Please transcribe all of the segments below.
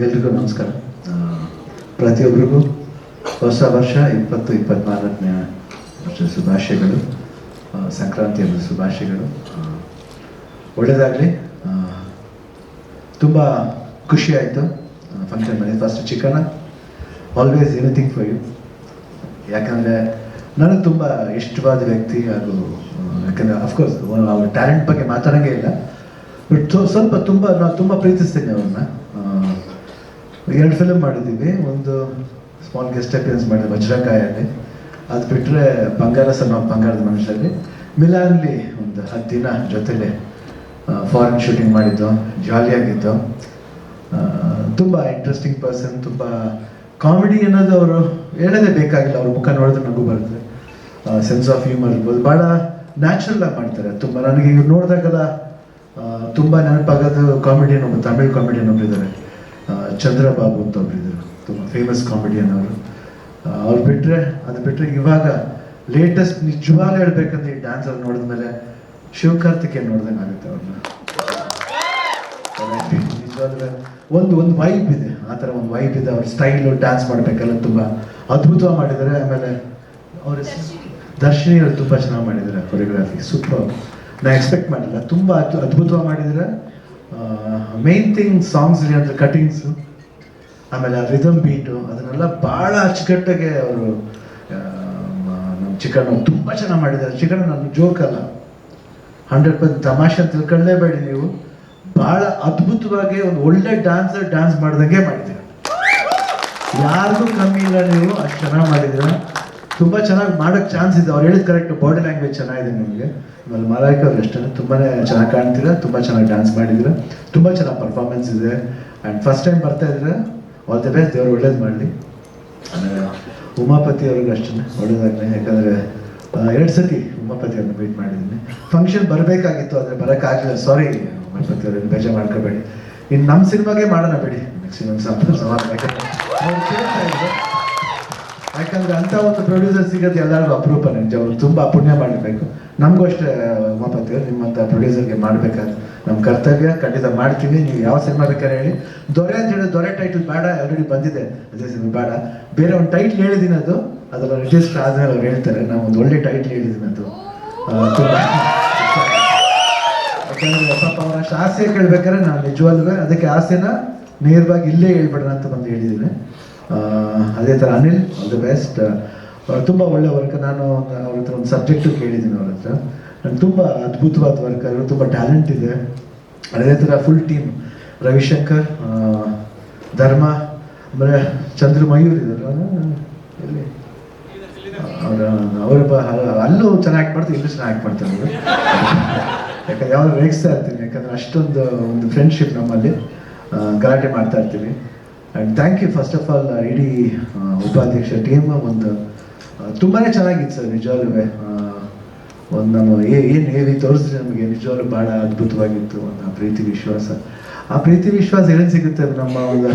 ಎಲ್ರಿಗೂ ನಮಸ್ಕಾರ. ಪ್ರತಿಯೊಬ್ಬರಿಗೂ ಹೊಸ ವರ್ಷ 2024ನೇ ವರ್ಷದ ಶುಭಾಶಯಗಳು, ಸಂಕ್ರಾಂತಿ ಹಬ್ಬದ ಶುಭಾಶಯಗಳು. ಒಳ್ಳೆಯದಾಗಲಿ. ತುಂಬ ಖುಷಿ ಆಯಿತು ಫಂಕ್ಷನ್ ಮಾಡಿ. First chicken always anything for you. ಯಾಕಂದರೆ ನನಗೆ ತುಂಬ ಇಷ್ಟವಾದ ವ್ಯಕ್ತಿ ಅದು. ಯಾಕಂದರೆ ಅಫ್ಕೋರ್ಸ್ ಅವ್ರ ಟ್ಯಾಲೆಂಟ್ ಬಗ್ಗೆ ಮಾತಾಡೋಂಗೇ ಇಲ್ಲ, ಬಟ್ ಸ್ವಲ್ಪ ನಾವು ತುಂಬ ಪ್ರೀತಿಸ್ತೀನಿ ಅವ್ರನ್ನ. 2 ಫಿಲಮ್ ಮಾಡಿದ್ದೀವಿ. ಒಂದು ಸ್ಮಾಲ್ ಗೆಸ್ಟ್ ಅಪಿಯರೆನ್ಸ್ ಮಾಡಿದ್ವಿ ವಜ್ರಕಾಯಲ್ಲಿ. ಅದು ಬಿಟ್ಟರೆ ಬಂಗಾರ ಬಂಗಾರದ ಮನುಷ್ಯರಲ್ಲಿ ಮಿಲಾನ್ಲಿ ಒಂದು 10 ದಿನ ಜೊತೆಲೆ ಫಾರಿನ್ ಶೂಟಿಂಗ್ ಮಾಡಿದ್ದು, ಜಾಲಿಯಾಗಿದ್ದು. ತುಂಬ ಇಂಟ್ರೆಸ್ಟಿಂಗ್ ಪರ್ಸನ್. ತುಂಬ ಕಾಮಿಡಿ ಅನ್ನೋದು ಅವರು ಹೇಳೋದೇ ಬೇಕಾಗಿಲ್ಲ, ಅವ್ರ ಮುಖ ನೋಡಿದ್ರೆ ನಗು ಬರುತ್ತೆ. ಸೆನ್ಸ್ ಆಫ್ ಹ್ಯೂಮರ್ ಇರ್ಬೋದು, ಭಾಳ ನ್ಯಾಚುರಲ್ ಆಗಿ ಮಾಡ್ತಾರೆ. ತುಂಬ ನನಗೆ ಇವ್ರು ನೋಡಿದಾಗೆಲ್ಲ ತುಂಬ ನೆನಪಾಗೋದು ಕಾಮಿಡಿಯನ್, ಒಬ್ಬ ತಮಿಳ್ ಕಾಮಿಡಿಯನ್ ಒಬ್ಬರಿದ್ದಾರೆ, ಚಂದ್ರಬಾಬು ಅಂತ ಒಬ್ಬರಿದ್ದರು, ತುಂಬ ಫೇಮಸ್ ಕಾಮಿಡಿಯನ್ ಅವರು. ಅವ್ರು ಅದು ಬಿಟ್ಟರೆ ಇವಾಗ ಲೇಟೆಸ್ಟ್ ನಿಜವಾಗ್ಲೂ ಹೇಳ್ಬೇಕಂದ್ರೆ ಈ ಡ್ಯಾನ್ಸಲ್ಲಿ ನೋಡಿದ್ಮೇಲೆ ಶಿವಕಾರ್ತಿಕೇಯನ್ ನೋಡ್ದಂಗೆ ಆಗುತ್ತೆ ಅವ್ರನ್ನ. ನಿಜವಾಗ್ಲೂ ಒಂದು ವೈಬ್ ಇದೆ, ಆ ಥರ ಒಂದು ವೈಬ್ ಇದೆ. ಅವ್ರ ಸ್ಟೈಲು ಡ್ಯಾನ್ಸ್ ಮಾಡಬೇಕೆಲ್ಲ ತುಂಬ ಅದ್ಭುತವಾಗಿ ಮಾಡಿದ್ದಾರೆ. ಆಮೇಲೆ ಅವ್ರ ದರ್ಶಿನಿ ಅವರು ತುಂಬ ಚೆನ್ನಾಗಿ ಮಾಡಿದ್ದಾರೆ ಕೊರಿಯೋಗ್ರಾಫಿ. ಸೂಪರ್. ನಾನು ಎಕ್ಸ್ಪೆಕ್ಟ್ ಮಾಡಿಲ್ಲ, ತುಂಬ ಅದ್ಭುತವಾಗಿ ಮಾಡಿದ್ದಾರೆ. ಮೇನ್ ಥಿಂಗ್ ಸಾಂಗ್ಸ್ಲಿ ಅಂದರೆ ಕಟಿಂಗ್ಸು, ಆಮೇಲೆ ಆ ರಿದಮ್ ಬೀಟು, ಅದನ್ನೆಲ್ಲ ಭಾಳ ಅಚ್ಚುಕಟ್ಟಾಗೆ ಅವರು ನಮ್ಮ ಚಿಕನ್ ತುಂಬ ಚೆನ್ನಾಗಿ ಮಾಡಿದ್ದಾರೆ. ಚಿಕನ್ ನಾನು ಜೋಕಲ್ಲ, 100% ತಮಾಷೆ ಅಂತ ತಿಳ್ಕೊಳ್ಳೇಬೇಡಿ ನೀವು. ಭಾಳ ಅದ್ಭುತವಾಗಿ ಒಂದು ಒಳ್ಳೆ ಡ್ಯಾನ್ಸ್ ಮಾಡ್ದಂಗೆ ಮಾಡಿದ್ದೀರ. ಯಾರಿಗೂ ಕಮ್ಮಿ ಇಲ್ಲ, ನೀವು ಅಷ್ಟು ಚೆನ್ನಾಗಿ ಮಾಡಿದ್ದೀರ. ತುಂಬ ಚೆನ್ನಾಗಿ ಮಾಡೋಕ್ಕೆ ಚಾನ್ಸ್ ಇದೆ. ಅವ್ರು ಹೇಳಿದ ಕರೆಕ್ಟ್, ಬಾಡಿ ಲ್ಯಾಂಗ್ವೇಜ್ ಚೆನ್ನಾಗಿದೆ ನಿಮಗೆ. ಆಮೇಲೆ ಮಲಾಯ್ಕ ಅವ್ರು ಅಷ್ಟೇ ತುಂಬಾ ಚೆನ್ನಾಗಿ ಕಾಣ್ತೀರಾ, ತುಂಬ ಚೆನ್ನಾಗಿ ಡ್ಯಾನ್ಸ್ ಮಾಡಿದ್ದೀರ, ತುಂಬ ಚೆನ್ನಾಗಿ ಪರ್ಫಾರ್ಮೆನ್ಸ್ ಇದೆ. ಆ್ಯಂಡ್ ಫಸ್ಟ್ ಟೈಮ್ ಬರ್ತಾ ಇದ್ರೆ ಆಲ್ ದಿ ಬೆಸ್ಟ್, ದೇವ್ರು ಒಳ್ಳೇದು ಮಾಡಲಿ. ಆಮೇಲೆ ಉಮಾಪತಿ ಅವ್ರಿಗೆ ಅಷ್ಟೇ ಒಳ್ಳೇದಾಗಲಿ. ಯಾಕಂದರೆ 2 ಸತಿ ಉಮಾಪತಿ ಅವ್ರನ್ನ ಮೀಟ್ ಮಾಡಿದ್ದೀನಿ. ಫಂಕ್ಷನ್ ಬರಬೇಕಾಗಿತ್ತು, ಆದರೆ ಬರೋಕ್ಕಾಗಲಿಲ್ಲ. ಸಾರಿ ಉಮಾಪತಿ ಅವ್ರನ್ನ ಬೇಜಾರು ಮಾಡ್ಕೋಬೇಡಿ. ಇನ್ನು ನಮ್ಮ ಸಿನಿಮಾಗೆ ಮಾಡೋಣ ಬಿಡಿ, ಮ್ಯಾಕ್ಸಿಮಮ್ ಯಾಕಂದರೆ ಅಂಥ ಒಂದು ಪ್ರೊಡ್ಯೂಸರ್ ಸಿಗೋದು ಎಲ್ಲರಿಗೂ ಅಪರೂಪ. ನಿಜ ಅವ್ರು ತುಂಬ ಪುಣ್ಯ ಮಾಡಬೇಕು. ನಮಗೂ ಅಷ್ಟೇ ಉಮಾಪತಿ ಅವರು, ನಿಮ್ಮಂಥ ಪ್ರೊಡ್ಯೂಸರ್ಗೆ ಮಾಡಬೇಕಾದ್ರೆ ನಮ್ಮ ಕರ್ತವ್ಯ. ಖಂಡಿತ ಮಾಡ್ತೀವಿ. ನೀವು ಯಾವ ಸಿನಿಮಾ ಬೇಕಾದ್ರೆ ಹೇಳಿ. ದೊರೆ ಅಂತ ಹೇಳಿ, ದೊರೆ ಟೈಟಲ್ ಬೇಡ, ಆಲ್ರೆಡಿ ಬಂದಿದೆ, ಅದೇ ಸಿನಿಮಾ ಬೇಡ. ಬೇರೆ ಒಂದು ಟೈಟ್ಲ್ ಹೇಳಿದ್ದೀನಿ, ಅದೆಲ್ಲ ರಿಜಿಸ್ಟರ್ ಆದಮೇಲೆ ಅವ್ರು ಹೇಳ್ತಾರೆ. ನಾವು ಒಂದು ಒಳ್ಳೆ ಟೈಟ್ಲ್ ಹೇಳಿದ್ದೀನಿ, ಅದು ತುಂಬ. ಯಾಕಂದರೆ ಪಾಪ ಅವ್ರ ಅಷ್ಟು ಆಸೆ ಕೇಳ್ಬೇಕಾದ್ರೆ ನಾನು ನಿಜವಾಗ್ಲೂ ಅದಕ್ಕೆ ಆಸೆನ ನೇರವಾಗಿ ಇಲ್ಲೇ ಹೇಳ್ಬಿಡೋಣ ಅಂತ ಬಂದು ಹೇಳಿದ್ದೀನಿ. ಅದೇ ಥರ ಅನಿಲ್, ಆಲ್ ದಿ ಬೆಸ್ಟ್. ತುಂಬ ಒಳ್ಳೆ ವರ್ಕ್. ನಾನು ಅವ್ರ ಹತ್ರ ಒಂದು ಸಬ್ಜೆಕ್ಟು ಕೇಳಿದ್ದೀನಿ ಅವ್ರ ಹತ್ರ. ನಾನು ತುಂಬ ಅದ್ಭುತವಾದ ವರ್ಕ್, ಅವರು ತುಂಬ ಟ್ಯಾಲೆಂಟ್ ಇದೆ. ಅದೇ ಥರ ಫುಲ್ ಟೀಮ್, ರವಿಶಂಕರ್, ಧರ್ಮ, ಆಮೇಲೆ ಚಂದ್ರ ಮಯೂರ್ ಇದ್ದಾರೆ ಎಲ್ಲಿ ಅವರ ಅಲ್ಲೂ ಚೆನ್ನಾಗಿ ಆ್ಯಕ್ಟ್ ಮಾಡ್ತಾರೆ, ಇಲ್ಲೂ ಚೆನ್ನಾಗಿ ಆ್ಯಕ್ಟ್ ಮಾಡ್ತಾರೆ ಅವರು. ಯಾಕಂದ್ರೆ ಯಾವಾಗ ರೇಗಿಸ್ತಾ ಇರ್ತೀನಿ, ಯಾಕಂದರೆ ಅಷ್ಟೊಂದು ಒಂದು ಫ್ರೆಂಡ್ಶಿಪ್ ನಮ್ಮಲ್ಲಿ, ಗಲಾಟೆ ಮಾಡ್ತಾ ಇರ್ತೀವಿ. And thank you first of all ಇಡೀ ಉಪಾಧ್ಯಕ್ಷ ಟೀಮ್. ಒಂದು ತುಂಬಾ ಚೆನ್ನಾಗಿತ್ತು ಸರ್ ನಿಜವಾಗ್ಲೂ. ಒಂದು ನಾನು ಏನು ಹೇಳಿ ತೋರಿಸಿದ್ರೆ ನಮಗೆ ನಿಜವಾಗ್ಲೂ ಭಾಳ ಅದ್ಭುತವಾಗಿತ್ತು. ಒಂದು ಪ್ರೀತಿ ವಿಶ್ವಾಸ, ಆ ಪ್ರೀತಿ ವಿಶ್ವಾಸ ಎಲ್ಲಿ ಸಿಗುತ್ತೆ? ಅದು ನಮ್ಮ ಒಂದು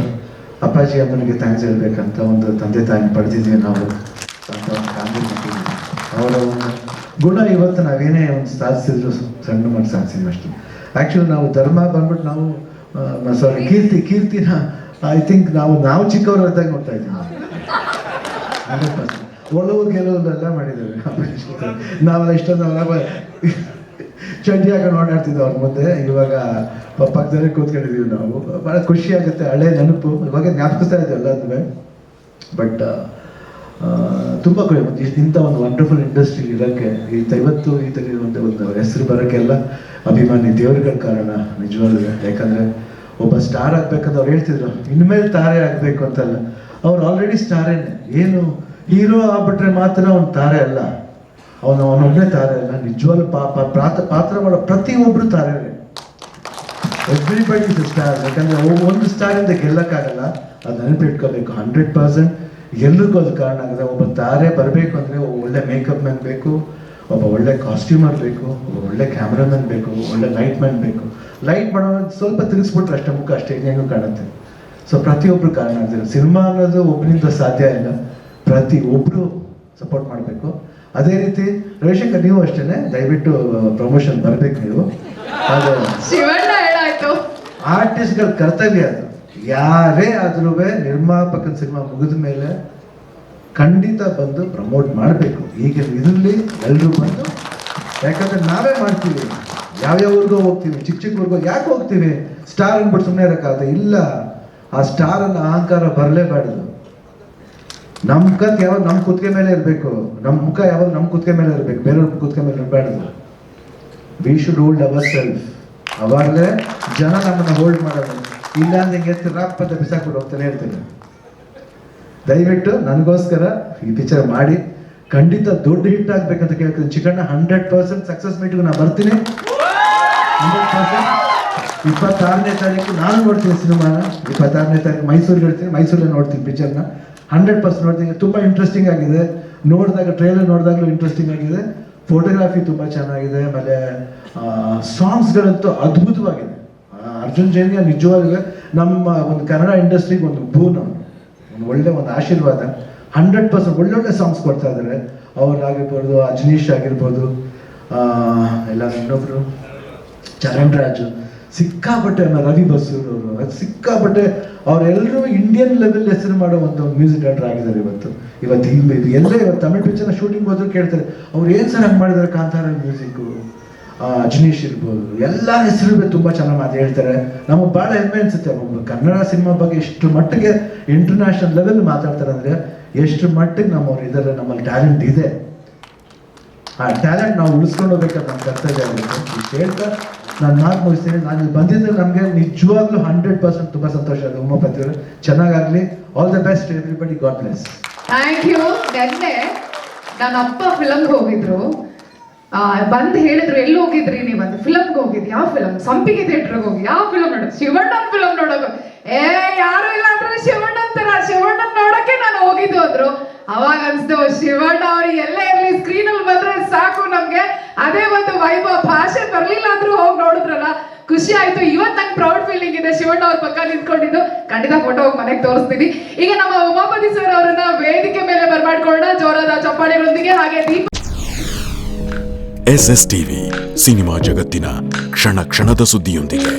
ಅಪ್ಪಾಜಿ ಅಮ್ಮನಿಗೆ ಥ್ಯಾಂಕ್ಸ್ ಹೇಳ್ಬೇಕಂತ ಒಂದು ತಂದೆ ತಾಯಿನ ಪಡೆದಿದ್ದೀವಿ ನಾವು ಅಂತ ಒಂದು ಕಾಮಿಡಿ ಮಾಡ್ತೀವಿ. ಅವರ ಒಂದು ಗುಣ ಇವತ್ತು ನಾವೇನೇ ಒಂದು ಸಾಧಿಸಿದ್ರು ಸಣ್ಣ ಮಾಡಿ ಸಾಧಿಸಿದ್ವಿ ಅಷ್ಟೇ. ಆ್ಯಕ್ಚುಲಿ ನಾವು ಧರ್ಮ ಬಂದ್ಬಿಟ್ಟು ನಾವು ಸಾರಿ ಕೀರ್ತಿನ ಐ ಥಿಂಕ್ ನಾವು ಚಿಕ್ಕವರು ಅಂತಾಗ ನೋಡ್ತಾ ಇದ್ದೀವಿ. 100% ಒಲವು ಗೆಲುವುದೆಲ್ಲ ಮಾಡಿದ್ದೇವೆ ನಾವೆಲ್ಲ. ಇಷ್ಟೊಂದು ಚಡ್ಡಿ ಹಾಕೊಂಡು ಓಡಾಡ್ತಿದ್ವಿ ಅವ್ರ ಮುಂದೆ. ಇವಾಗ ಪಕ್ಕದಲ್ಲೇ ಕೂತ್ಕೊಂಡಿದ್ದೀವಿ ನಾವು. ಭಾಳ ಖುಷಿ ಆಗುತ್ತೆ, ಹಳೆ ನೆನಪು ಇವಾಗ ಜ್ಞಾಪಿಸ್ತಾ ಇದ್ದೀವಿ ಎಲ್ಲದೂ. ಬಟ್ ತುಂಬ ಇಂಥ ಒಂದು ವಂಡರ್ಫುಲ್ ಇಂಡಸ್ಟ್ರಿ ಇರೋಕ್ಕೆ, ಇವತ್ತು ಈ ಥರ ಒಂದು ಹೆಸರು ಬರೋಕ್ಕೆಲ್ಲ ಅಭಿಮಾನಿ ದೇವರುಗಳ ಕಾರಣ ನಿಜವಾಗ್ಲೂ. ಯಾಕಂದರೆ ಒಬ್ಬ ಸ್ಟಾರ್ ಆಗ್ಬೇಕಂತ ಅವ್ರು ಹೇಳ್ತಿದ್ರು, ಇನ್ಮೇಲೆ ತಾರೆ ಆಗಬೇಕು ಅಂತಲ್ಲ. ಅವ್ರು ಆಲ್ರೆಡಿ ಸ್ಟಾರೇನೆ. ಏನು ಹೀರೋ ಆಗ್ಬಿಟ್ರೆ ಮಾತ್ರ ಅವ್ನು ತಾರೆ ಅಲ್ಲ, ಅವನೊಬ್ಬನೇ ತಾರೆ ಅಲ್ಲ. ನಿಜವಾಗ್ಲೂ ಪಾತ್ರ ಮಾಡೋ ಪ್ರತಿಯೊಬ್ಬರು ತಾರೆ. Everybody is star. ಯಾಕಂದರೆ ಒಂದು ಸ್ಟಾರಿಂದ ಗೆಲ್ಲಕ್ಕಾಗಲ್ಲ, ಅದು ನೆನಪಿಟ್ಕೋಬೇಕು. 100% ಎಲ್ರಿಗೂ ಅದು ಕಾರಣ ಆಗಿದೆ. ಒಬ್ಬ ತಾರೆ ಬರಬೇಕು ಅಂದರೆ ಒಳ್ಳೆ ಮೇಕಪ್ ಮ್ಯಾನ್ ಬೇಕು, ಒಬ್ಬ ಒಳ್ಳೆ ಕಾಸ್ಟ್ಯೂಮರ್ ಬೇಕು, ಒಬ್ಬ ಒಳ್ಳೆ ಕ್ಯಾಮ್ರಾಮನ್ ಬೇಕು, ಒಳ್ಳೆ ಲೈಟ್ ಮ್ಯಾನ್ ಬೇಕು. ಲೈಟ್ ಮಾಡೋ ಸ್ವಲ್ಪ ತಿರುಗಿಸ್ಬಿಟ್ರೆ ಅಷ್ಟೇ ಮುಖ ಅಷ್ಟೇ ಹೆಂಗೂ ಕಾಣುತ್ತೆ. ಸೊ ಪ್ರತಿಯೊಬ್ಬರು ಕಾರಣ ಆಗ್ತಾರೆ. ಸಿನಿಮಾ ಅನ್ನೋದು ಒಬ್ಬರಿಂದ ಸಾಧ್ಯ ಇಲ್ಲ, ಪ್ರತಿಯೊಬ್ಬರು ಸಪೋರ್ಟ್ ಮಾಡಬೇಕು. ಅದೇ ರೀತಿ ರವಿಶಂಕರ್ ನೀವು ಅಷ್ಟೇ, ದಯವಿಟ್ಟು ಪ್ರಮೋಷನ್ ಬರಬೇಕು ನೀವು. ಅದು ಆರ್ಟಿಸ್ಟ್ಗಳ ಕರ್ತವ್ಯ. ಅದು ಯಾರೇ ಆದ್ರೂ ನಿರ್ಮಾಪಕನ ಸಿನಿಮಾ ಮುಗಿದ ಮೇಲೆ ಖಂಡಿತ ಬಂದು ಪ್ರಮೋಟ್ ಮಾಡಬೇಕು. ಈಗ ಇದರಲ್ಲಿ ಎಲ್ಲರೂ ಬಂದು, ಯಾಕಂದ್ರೆ ನಾವೇ ಮಾಡ್ತೀವಿ, ಯಾವ್ಯಾವ ಊರಿಗೋ ಹೋಗ್ತೀವಿ, ಚಿಕ್ಕ ಊರಿಗೋ ಯಾಕೆ ಹೋಗ್ತೀವಿ, ಸ್ಟಾರ್ ಅಂದ್ಬಿಟ್ಟು ಸುಮ್ಮನೆ ಇರೋಕ್ಕಾಗತ್ತೆ. ಇಲ್ಲ, ಆ ಸ್ಟಾರ್ ಅನ್ನ ಅಹಂಕಾರ ಬರಲೇಬಾರ್ದು. ನಮ್ಮ ಕತ್ ಯಾವಾಗ ನಮ್ಮ ಕುತ್ತಿಗೆ ಮೇಲೆ ಇರಬೇಕು, ನಮ್ಮ ಮುಖ ಯಾವಾಗ ನಮ್ಮ ಕುತ್ತಿಗೆ ಮೇಲೆ ಇರಬೇಕು, ಬೇರೆಯವ್ರ ಕುತ್ತಿಗೆ ಮೇಲೆ ಇರಬಾರ್ದು. We should hold our self. ಅವಾಗಲೇ ಜನ ನಮ್ಮನ್ನ ಹೋಲ್ಡ್ ಮಾಡೋದು. ಇಲ್ಲ ಅಂದ್ರೆ ಹಿಂಗೆ ರಾಪ್ಪತ್ತ ಬಿಸಾಕ್ಬಿಟ್ಟು ಹೋಗ್ತಾನೆ ಇರ್ತೀನಿ. ದಯವಿಟ್ಟು ನನಗೋಸ್ಕರ ಈ ಪಿಕ್ಚರ್ ಮಾಡಿ ಖಂಡಿತ ದೊಡ್ಡ ಹಿಟ್ ಆಗ್ಬೇಕಂತ ಕೇಳ್ತೀನಿ. ಚಿಕಣ್ಣ 100% ಸಕ್ಸಸ್ ಮೀಟಿಗೆ ನಾನು ಬರ್ತೀನಿ. 100%. 26ನೇ ತಾರೀಕು ನಾನು ನೋಡ್ತೀನಿ ಸಿನಿಮಾನ. 26ನೇ ತಾರೀಕು ಮೈಸೂರಿಗೆ ಇರ್ತೀನಿ, ಮೈಸೂರಲ್ಲಿ ನೋಡ್ತೀನಿ ಪಿಕ್ಚರ್ನ. 100% ನೋಡ್ತೀನಿ. ತುಂಬ ಇಂಟ್ರೆಸ್ಟಿಂಗ್ ಆಗಿದೆ. ನೋಡಿದಾಗ ಟ್ರೈಲರ್ ನೋಡಿದಾಗಲೂ ಇಂಟ್ರೆಸ್ಟಿಂಗ್ ಆಗಿದೆ. ಫೋಟೋಗ್ರಾಫಿ ತುಂಬ ಚೆನ್ನಾಗಿದೆ. ಆಮೇಲೆ ಸಾಂಗ್ಸ್ಗಳಂತೂ ಅದ್ಭುತವಾಗಿದೆ. ಅರ್ಜುನ್ ಜೈನ್ಗೆ ನಿಜವಾಗ್ಲೂ ನಮ್ಮ ಒಂದು ಕನ್ನಡ ಇಂಡಸ್ಟ್ರಿಗೆ ಒಂದು ಬೂನ್, ಒಂದು ಒಳ್ಳೆ ಒಂದು ಆಶೀರ್ವಾದ. 100% ಒಳ್ಳೊಳ್ಳೆ ಸಾಂಗ್ಸ್ ಕೊಡ್ತಾ ಇದ್ದಾರೆ. ಅವ್ರಾಗಿರ್ಬೋದು, ಅಜನೀಶ್ ಆಗಿರ್ಬೋದು, ಎಲ್ಲ ಇನ್ನೊಬ್ರು ಚರಣ್ ರಾಜು, ಸಿಕ್ಕಾಪಟ್ಟೆ, ರವಿ ಬಸೂರು ಅವರು ಸಿಕ್ಕಾಪಟ್ಟೆ, ಅವರೆಲ್ಲರೂ ಇಂಡಿಯನ್ ಲೆವೆಲ್ ಹೆಸರು ಮಾಡೋ ಒಂದು ಮ್ಯೂಸಿಕ್ ಡೈರೆಕ್ಟರ್ ಆಗಿದ್ದಾರೆ. ಇವತ್ತು ಎಲ್ಲೇ ಇವತ್ತು ತಮಿಳ್ ಪಿಕ್ಚರ್ನ ಶೂಟಿಂಗ್ ಹೋದ್ರು ಕೇಳ್ತಾರೆ, ಅವ್ರು ಏನು ಸರ್ ಹಂಗೆ ಮಾಡಿದ್ದಾರೆ ಕಾಂತಾರ ಮ್ಯೂಸಿಕ್ಕು. ಅಜನೀಶ್ ಇರ್ಬೋದು, ಎಲ್ಲ ಹೆಸರು ತುಂಬ ಚೆನ್ನಾಗಿ ಮಾತು ಹೇಳ್ತಾರೆ. ನಮಗೆ ಭಾಳ ಹೆಮ್ಮೆ ಅನ್ಸುತ್ತೆ. ಒಬ್ಬ ಕನ್ನಡ ಸಿನಿಮಾ ಬಗ್ಗೆ ಎಷ್ಟು ಮಟ್ಟಿಗೆ ಇಂಟರ್ನ್ಯಾಷನಲ್ ಲೆವೆಲ್ ಮಾತಾಡ್ತಾರೆ ಅಂದರೆ, ಎಷ್ಟು ಮಟ್ಟಿಗೆ ನಮ್ಮವ್ರು ಇದ್ದಾರೆ, ನಮ್ಮಲ್ಲಿ ಟ್ಯಾಲೆಂಟ್ ಇದೆ. ಆ ಟ್ಯಾಲೆಂಟ್ ನಾವು ಉಳಿಸ್ಕೊಂಡು ಹೋಗ್ಬೇಕಾದ್ರೆ ನಮ್ಮ ಕರ್ತವ್ಯ ಆಗುತ್ತೆ. ಇಷ್ಟು ಹೇಳ್ತಾ ನಾನು ಮಾತು ಮುಗಿಸ್ತೀನಿ. ನಾನು ಇಲ್ಲಿ ಬಂದಿದ್ದರೆ ನಮಗೆ ನಿಜವಾಗ್ಲೂ 100% ತುಂಬ ಸಂತೋಷ ಆಗಿದೆ. ಉಮಾಪತಿ ಅವರು ಚೆನ್ನಾಗಾಗಲಿ. All the best everybody. God bless. Thank you. ನೆನ್ನೆ ನನ್ನ ಅಪ್ಪ ಫಿಲಮ್ಗೆ ಹೋಗಿದ್ರು. ಬಂದು ಹೇಳಿದ್ರು, ಎಲ್ಲಿ ಹೋಗಿದ್ರಿ ನೀವು ಅಂತ. ಫಿಲಮ್ಗೆ ಹೋಗಿದ್ದು. ಯಾವ ಫಿಲಮ್? ಸಂಪಿಗೆ ಥಿಯೇಟ್ರಿಗೆ ಹೋಗಿ. ಯಾವ ಫಿಲಮ್ ನೋಡೋದು? ಶಿವಣ್ಣನ ಫಿಲಮ್ ನೋಡೋದು. ಯಾರು ಇಲ್ಲ ಅಂದ್ರೆ ಶಿವಣ್ಣನ್ ತರ, ಶಿವಣ್ಣನ್ ನೋಡಕ್ಕೆ ನಾನು ಹೋಗಿದ್ದು ಅಂದ್ರು. ಅವಾಗ ಅನ್ಸ್ತು, ಶಿವಣ್ಣ ಅವ್ರು ಎಲ್ಲೇ ಇರ್ಲಿ ಸ್ಕ್ರೀನ್ ಅಲ್ಲಿ ಬಂದ್ರೆ ಸಾಕು ನಮ್ಗೆ, ಅದೇ ಒಂದು ವೈಭವ. ಭಾಷೆ ಬರ್ಲಿಲ್ಲ ಅಂದ್ರೂ ಹೋಗಿ ನೋಡಿದ್ರಲ್ಲ, ಖುಷಿ ಆಯ್ತು. ಇವತ್ತು ನಂಗೆ ಪ್ರೌಡ್ ಫೀಲಿಂಗ್ ಇದೆ ಶಿವಣ್ಣ ಅವ್ರ ಪಕ್ಕ ನಿಂತ್ಕೊಂಡಿದ್ದು. ಖಂಡಿತ ಫೋಟೋ ಹೋಗಿ ಮನೆಗೆ ತೋರಿಸ್ತೀನಿ. ಈಗ ನಮ್ಮ ಉಮಾಪತಿ ಸರ್ ಅವರನ್ನ ವೇದಿಕೆ ಮೇಲೆ ಬರ್ಮಾಡ್ಕೊಳ್ಳೋಣ ಜೋರಾದ ಚಪ್ಪಾಳೆಗಳೊಂದಿಗೆ. ಹಾಗೆ ದೀಪ. SS ಟಿವಿ, ಸಿನಿಮಾ ಜಗತ್ತಿನ ಕ್ಷಣ ಕ್ಷಣದ ಸುದ್ದಿಯೊಂದಿಗೆ.